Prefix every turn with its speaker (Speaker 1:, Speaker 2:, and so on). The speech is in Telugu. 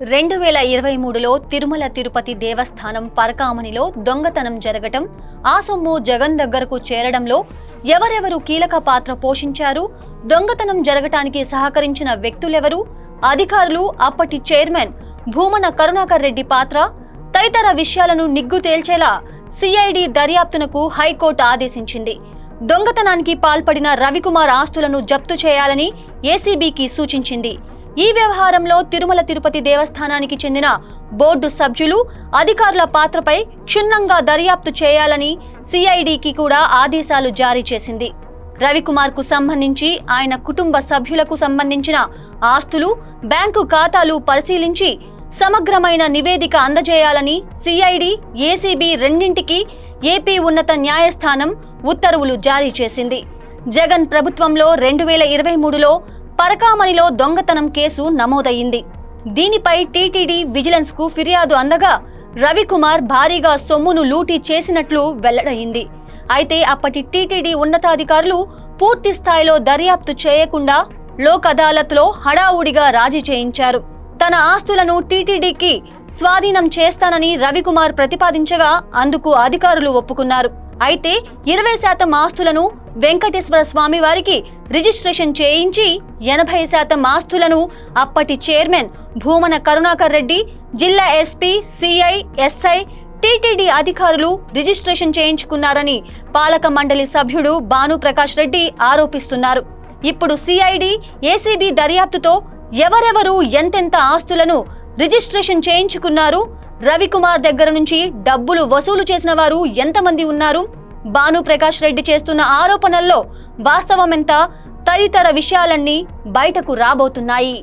Speaker 1: 2023లో తిరుమల తిరుపతి దేవస్థానం పరకామణిలో దొంగతనం జరగటం, ఆ సొమ్ము జగన్ దగ్గరకు చేరడంలో ఎవరెవరు కీలక పాత్ర పోషించారు, దొంగతనం జరగటానికి సహకరించిన వ్యక్తులెవరు, అధికారులు, అప్పటి చైర్మన్ భూమన కరుణాకర్ రెడ్డి పాత్ర తదితర విషయాలను నిగ్గు తేల్చేలా సిఐడి దర్యాప్తునకు హైకోర్టు ఆదేశించింది. దొంగతనానికి పాల్పడిన రవికుమార్ ఆస్తులను జప్తు చేయాలని ఏసీబీకి సూచించింది. ఈ వ్యవహారంలో తిరుమల తిరుపతి దేవస్థానానికి చెందిన బోర్డు సభ్యులు, అధికారుల పాత్రపై క్షుణ్ణంగా దర్యాప్తు చేయాలని సిఐడికి కూడా ఆదేశాలు జారీ చేసింది. రవికుమార్ కు సంబంధించి ఆయన కుటుంబ సభ్యులకు సంబంధించిన ఆస్తులు, బ్యాంకు ఖాతాలు పరిశీలించి సమగ్రమైన నివేదిక అందజేయాలని సిఐడి, ఏసీబీ రెండింటికి ఏపీ ఉన్నత న్యాయస్థానం ఉత్తర్వులు జారీ చేసింది. జగన్ ప్రభుత్వంలో 2023లో పరకామణిలో దొంగతనం కేసు నమోదయ్యింది. దీనిపై టీటీడీ విజిలెన్స్ కు ఫిర్యాదు అందగా రవికుమార్ భారీగా సొమ్మును లూటీ చేసినట్లు వెల్లడైంది. అయితే అప్పటి టీటీడీ ఉన్నతాధికారులు పూర్తి స్థాయిలో దర్యాప్తు చేయకుండా లోక్ అదాలత్లో హడావుడిగా రాజీ చేయించారు. తన ఆస్తులను టీటీడీకి స్వాధీనం చేస్తానని రవికుమార్ ప్రతిపాదించగా అందుకు అధికారులు ఒప్పుకున్నారు. అయితే 20% ఆస్తులను వెంకటేశ్వర స్వామి వారికి రిజిస్ట్రేషన్ చేయించి 80% ఆస్తులను అప్పటి చైర్మన్ భూమన కరుణాకర్ రెడ్డి, జిల్లా ఎస్పీ, సిఐ, ఎస్ఐ, టీటీడీ అధికారులు రిజిస్ట్రేషన్ చేయించుకున్నారని పాలక మండలి సభ్యుడు భానుప్రకాష్ రెడ్డి ఆరోపిస్తున్నారు. ఇప్పుడు సిఐడి, ఏసీబీ దర్యాప్తుతో ఎవరెవరు ఎంతెంత ఆస్తులను రిజిస్ట్రేషన్ చేయించుకున్నారు, రవికుమార్ దగ్గర నుంచి డబ్బులు వసూలు చేసిన వారు ఎంతమంది ఉన్నారు, భానుప్రకాష్ రెడ్డి చేస్తున్న ఆరోపణల్లో వాస్తవమెంత తదితర విషయాలన్నీ బయటకు రాబోతున్నాయి.